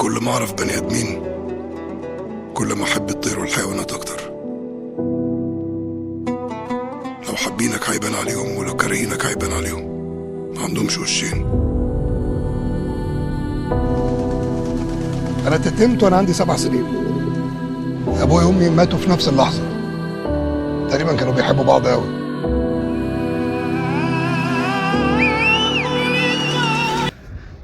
كل ما اعرف بني ادمين كل ما احب الطير والحيوانات اكتر. لو حابينك هيبان عليهم، ولو كارهينك هيبان عليهم. ما عندهمش وشين. انا اتيتمت وانا عندي 7 سنين. ابويا وامي ماتوا في نفس اللحظه، تقريبا كانوا بيحبوا بعض قوي.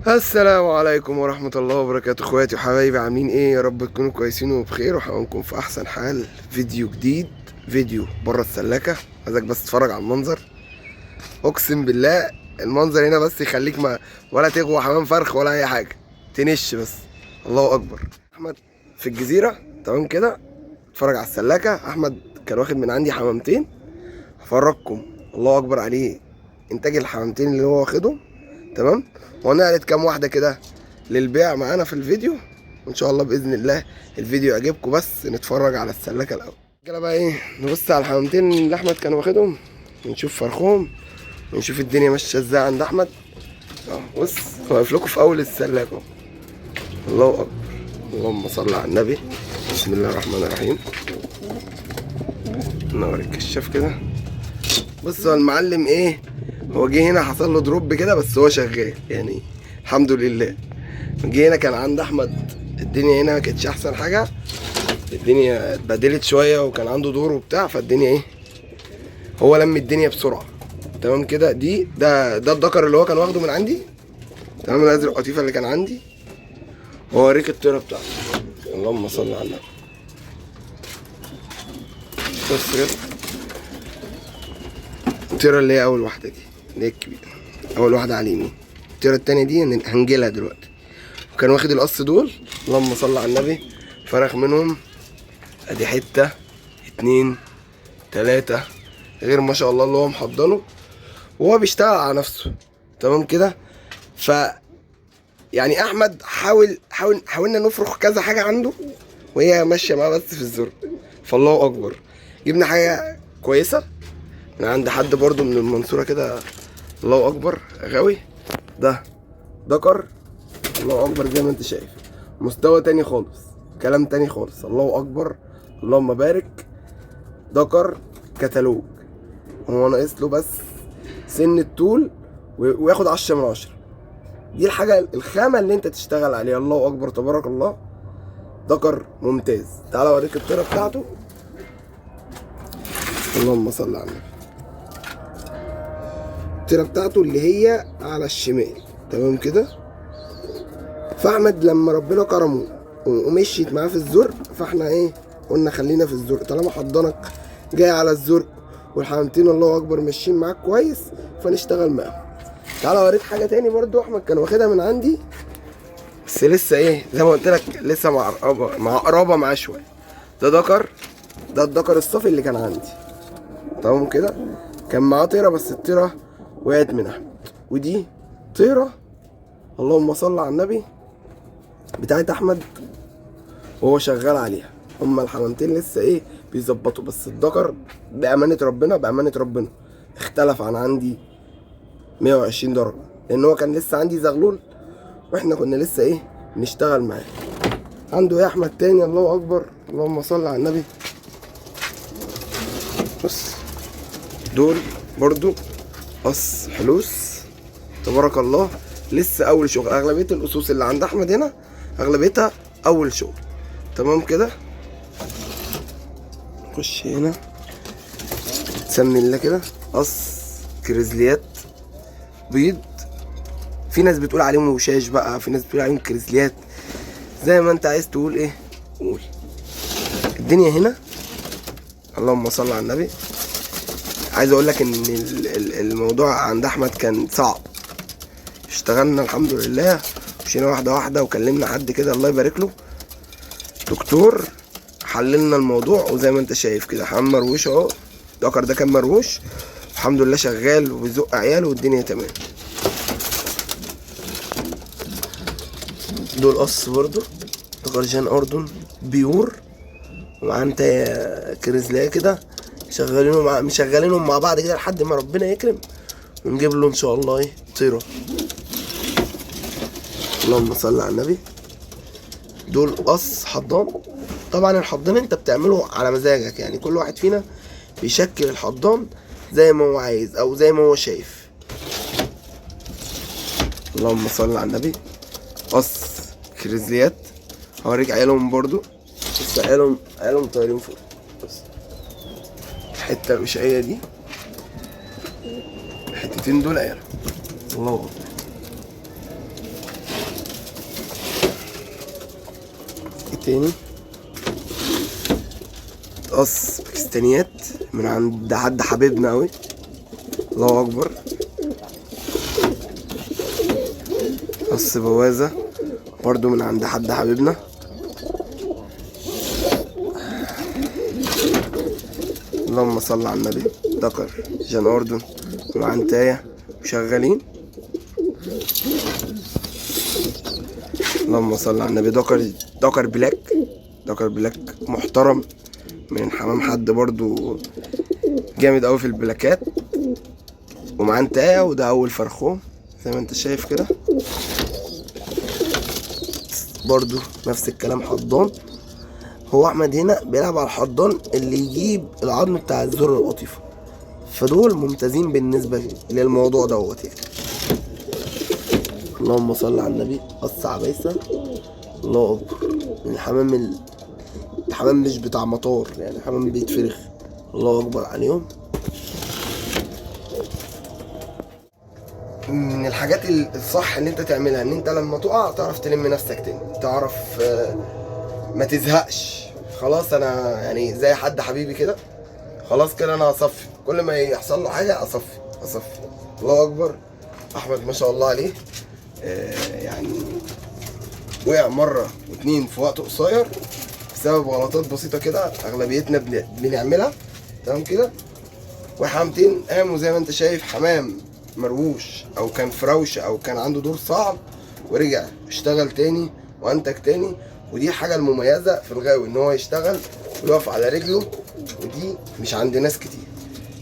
السلام عليكم ورحمة الله وبركاته، اخواتي وحبايبي، عاملين ايه؟ يا رب تكونوا كويسين وبخير وحقنكم في احسن حال. فيديو جديد، فيديو بره السلاكة. عايزك بس تتفرج على المنظر، اقسم بالله المنظر هنا بس يخليك ما ولا تغوى حمام فرخ ولا اي حاجة، تنش بس. الله اكبر. احمد في الجزيرة تمام كده، اتفرج على السلاكة. احمد كان واخد من عندي حمامتين، هفرجكم. الله اكبر عليه، انتاج الحمامتين اللي هو واخدهم تمام. ونقلت كام واحده كده للبيع معانا في الفيديو، وان شاء الله باذن الله الفيديو يعجبكم. بس نتفرج على السلاكه الاول كده بقى، ايه، نبص على الحمامتين اللي احمد كان واخدهم، ونشوف فرخهم، ونشوف الدنيا ماشيه ازاي عند احمد. بص واقف لكم في اول السلاكه. الله اكبر، اللهم صل على النبي. بسم الله الرحمن الرحيم. نور الكشاف كده. بص هو المعلم ايه، هو جه هنا حصل له دروب كده، بس هو شغال يعني الحمد لله. جه هنا كان عند احمد الدنيا هنا ما كانتش احسن حاجه، الدنيا اتبدلت شويه وكان عنده دور وبتاع، فالدنيا ايه، هو لم الدنيا بسرعه تمام كده. ده الدكر اللي هو كان واخده من عندي تمام، الازرق قطيفه اللي كان عندي. وهوريك الطيره بتاعته. اللهم صل على النبي. بص كده الطيره اللي هي اول واحده دي، اللي هي الكبيره، اول واحده على اليمين. الطيره التانيه دي هنجيلها دلوقتي. وكان واخد القص دول، اللهم صل على النبي، فرخ منهم ادي حته 2 3، غير ما شاء الله اللي هو محضنه، وهو بيشتغل على نفسه تمام كده. ف يعني احمد حاولنا نفرخ كذا حاجه عنده وهي ماشيه معاه بس في الزر. فالله اكبر، جبنا حاجه كويسه من عند حد برضو من المنصورة كده. الله اكبر غاوي. ده دكر، الله اكبر، زي ما انت شايف، مستوى تاني خالص، كلام تاني خالص. الله اكبر، اللهم بارك. دكر كتالوج، هو ناقص له بس سن الطول وياخد 10/10. دي الحاجة الخامة اللي انت تشتغل عليها. الله اكبر، تبارك الله، دكر ممتاز. تعال اوريك الطيرة بتاعته. اللهم صل على النبي. الطيرة بتاعته اللي هي على الشمال تمام كده. فاحمد لما ربنا كرمه ومشيت معاه في الزرق، فاحنا ايه قلنا خلينا في الزرق طالما حضنك جاي على الزرق والحمامتين الله اكبر ماشيين معاك كويس، فنشتغل معاهم. تعال اوريك حاجه تاني برضو احمد كان واخدها من عندي، بس لسه ايه زي ما قلت لك، لسه مع قرابه معاه شويه. ده دكر، ده الدكر الصافي اللي كان عندي تمام كده. كان معاه طيره بس الطيره وقعت من احمد. ودي طيره اللهم صل على النبي بتاعت احمد وهو شغال عليها. هما الحمامتين لسه ايه بيظبطوا، بس الدكر بامانه ربنا اختلف عن عندي 120 درجه، لان هو كان لسه عندي زغلول واحنا كنا لسه ايه بنشتغل معاه. عنده ايه احمد تاني، الله اكبر، اللهم صل على النبي. بص دول برضو قص حلوس، تبارك الله، لسه اول شغل. اغلبيه القصوص اللي عند احمد هنا اغلبيتها اول شغل تمام كده. نخش هنا، تسمي الله كده، قص كريزليات بيض. في ناس بتقول عليهم وشاش بقى، في ناس بتقول عليهم كريزليات، زي ما انت عايز تقول ايه قول. الدنيا هنا اللهم صل على النبي. عايز اقول لك ان الموضوع عند احمد كان صعب. اشتغلنا الحمد لله، مشينا واحده واحده، وكلمنا حد كده الله يبارك له دكتور حللنا الموضوع. وزي ما انت شايف كده حمام مروش اهو، الدكر ده كان مروش الحمد لله، شغال وبيزق عياله والدنيا تمام. دول قص برضو دكرجان اردن بيور، ومعاه انت كريزلايه كده، مشغلينهم مع بعض كده لحد ما ربنا يكرم ونجيب له ان شاء الله ايه طيره. اللهم صل على النبي. دول قص حضان. طبعا الحضان انت بتعمله على مزاجك، يعني كل واحد فينا بيشكل الحضان زي ما هو عايز او زي ما هو شايف. اللهم صل على النبي. قص كريزليات هوريك عيالهم برضو، بس عيالهم طايرين فوق. بص الحته الوشقيه دي، الحتتين دول عيالهم. الله اكبر. ايه تاني؟ قص باكستانيات من عند حد حبيبنا اوي. الله اكبر. قص بوازة برضو من عند حد حبيبنا. اللهم صل على النبي. دكر جان اردن وعنتاية وشغالين. اللهم صل على النبي. دكر بلاك محترم من حمام حد برضو جامد اوي في البلاكات، ومعاه انتاية، وده اول فرخوم زي ما انت شايف كده. برضو نفس الكلام حضان. هو احمد هنا بيلعب على الحضان اللي يجيب العظم بتاع الذرة القطيفة، فدول ممتازين بالنسبة للموضوع دوت يعني. اللهم صل على النبي. قص عبايسة. الله اكبر. الحمام مش بتاع مطار، يعني حمام بيتفرخ. الله اكبر عليهم. من الحاجات الصح اللي انت تعملها ان انت لما تقع تعرف تلم نفسك تاني، تعرف ما تزهقش. خلاص انا يعني زي حد حبيبي كده، خلاص كده انا هصفي، كل ما يحصل له حاجه اصفي. الله اكبر. احمد ما شاء الله عليه يعني وقع مره واتنين في وقت قصير بسبب غلطات بسيطه كده اغلبيتنا بنعملها. تمام كده. وحمامتين قاموا زي ما انت شايف، حمام مرووش او كان فراوشه او كان عنده دور صعب ورجع اشتغل تاني وانتج تاني. ودي حاجه المميزه في الغاوي ان هو يشتغل ويقف على رجله، ودي مش عند ناس كتير.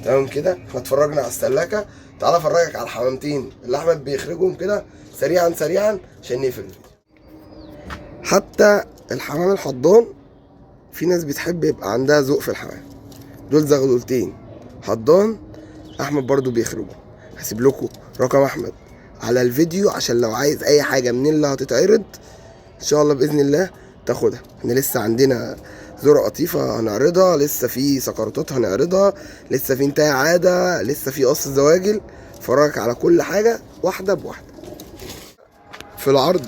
تمام كده. احنا اتفرجنا على السلاكه، تعال افرجك على الحمامتين اللي احمد بيخرجهم كده سريعا عشان نقفل الفيديو. حتى الحمام الحضان في ناس بتحب يبقى عندها ذوق في الحمام. دول زغلولتين حضان احمد برضو بيخرجوا. هسيب لكم رقم احمد على الفيديو عشان لو عايز اي حاجه من اللي هتتعرض ان شاء الله باذن الله تاخدها. احنا لسه عندنا ذرة قطيفة هنعرضها، لسه في سكرتات هنعرضها، لسه في انتهاء عادة، لسه في قص زواجل. فرجك على كل حاجة واحدة بواحدة. في العرض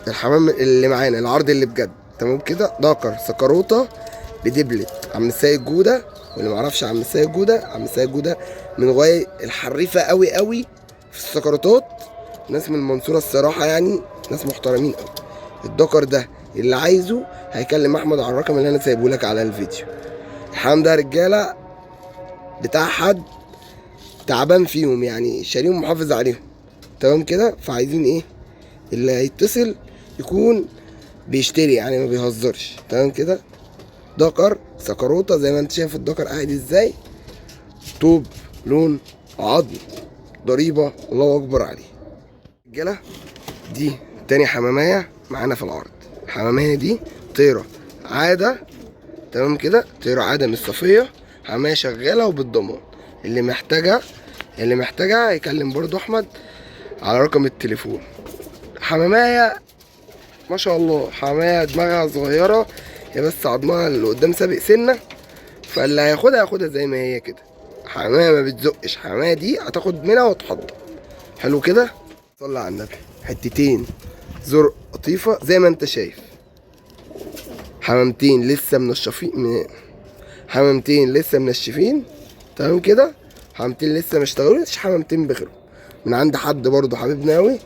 الحمام اللي معانا، العرض اللي بجد تمام كده، دكر سكروطة بدبلة عم السيد جودة. واللي معرفش عم السيد جودة من غاية الحريفة قوي في السكرتات، ناس من المنصورة الصراحة، يعني ناس محترمين قوي. الدكر ده اللي عايزه هيكلم احمد على الرقم اللي انا سايبه لك على الفيديو. الحمام ده رجاله بتاع حد تعبان فيهم، يعني شاريهم محافظ عليهم. تمام كده. فعايزين ايه؟ اللي هيتصل يكون بيشتري، يعني ما بيهزرش. تمام كده. دكر سكروطه زي ما انت شايف الدكر قاعد ازاي، طوب لون عظم ضريبه. الله اكبر عليه. رجاله دي تاني حمامايه معانا في العرض. الحمامية دي طيرة عادة. تمام كده. طيرة عادة مش صفية، حمامية شغالة وبالضمان. اللي محتاجها يكلم برضو احمد على رقم التليفون. حمامية ما شاء الله، حمامية دماغها صغيرة، هي بس عضمها اللي قدام سابق سنة، فاللي هياخدها زي ما هي كده. حمامية ما بتزقش، حمامية دي هتاخد منها وتحضر. حلو كده. صلي على النبي. حتتين ذرة قطيفة زي ما انت شايف. حمامتين لسه منشفين. تمام كده. حمامتين لسه مشتغلوش، حمامتين بخيرهم من عند حد برضو حبيبنا اوي.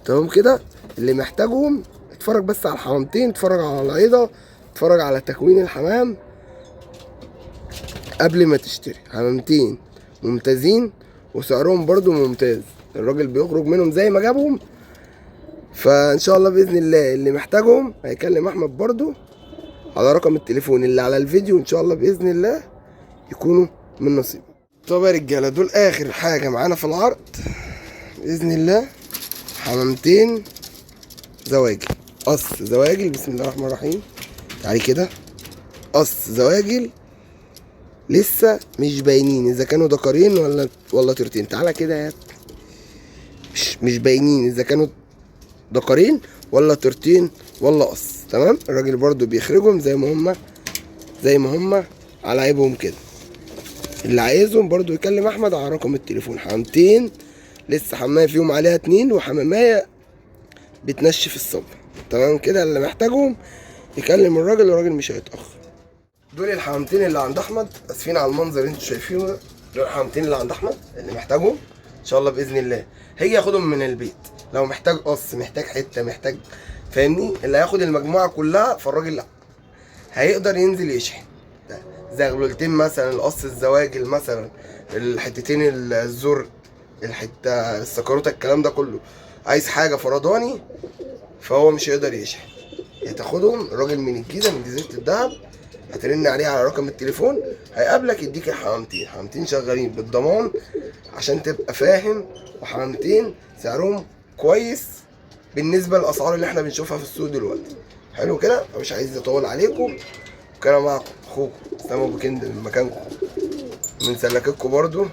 تمام كده. اللي محتاجهم اتفرج بس على الحمامتين، اتفرج على العيضة، اتفرج على تكوين الحمام قبل ما تشتري. حمامتين ممتازين وسعرهم برضو ممتاز، الراجل بيخرج منهم زي ما جابهم. فان شاء الله باذن الله اللي محتاجهم هيكلم احمد برضو على رقم التليفون اللي على الفيديو، ان شاء الله باذن الله يكونوا من نصيبه. طب يا رجاله دول اخر حاجه معانا في العرض باذن الله. حمامتين زواجل قص زواجل، بسم الله الرحمن الرحيم. تعالي كده، قص زواجل لسه مش باينين اذا كانوا ذكرين ولا ترتين. تعالى كده يا مش باينين اذا كانوا ذكرين ولا ترتين ولا قص. تمام. الراجل برضو بيخرجهم زي ما هما على عيبهم كده. اللي عايزهم برضو يكلم احمد على رقم التليفون. حمامتين لسه حمايه فيهم عليها 2 وحمامايه بتنشف الصبح. تمام كده. اللي محتاجهم يكلم الراجل مش هيتاخر. دول الحمامتين اللي عند احمد. اسفين على المنظر اللي انتوا شايفينه ده. دول الحمامتين اللي عند احمد اللي محتاجهم ان شاء الله باذن الله هيجي ياخدهم من البيت. لو محتاج قص، محتاج حته، محتاج، فاهمني، اللي هياخد المجموعه كلها فالراجل لا هيقدر ينزل يشحن. زغلولتين مثلا، القص الزواجل مثلا، الحتتين الزر، الحته السكروته، الكلام ده كله، عايز حاجه فرداني فهو مش هيقدر يشحن. هتاخدهم الراجل من الجيزه، من جزيره الدهب، هترن عليه على رقم التليفون، هيقابلك يديك الحمامتين. حمامتين شغالين بالضمان عشان تبقى فاهم، وحمامتين سعرهم كويس بالنسبه للاسعار اللي احنا بنشوفها في السوق دلوقتي. حلو كده. مش عايز اطول عليكم، وكان معكم اخوكم اسلام ابو كند من مكانكم، من سلكتكم برضو.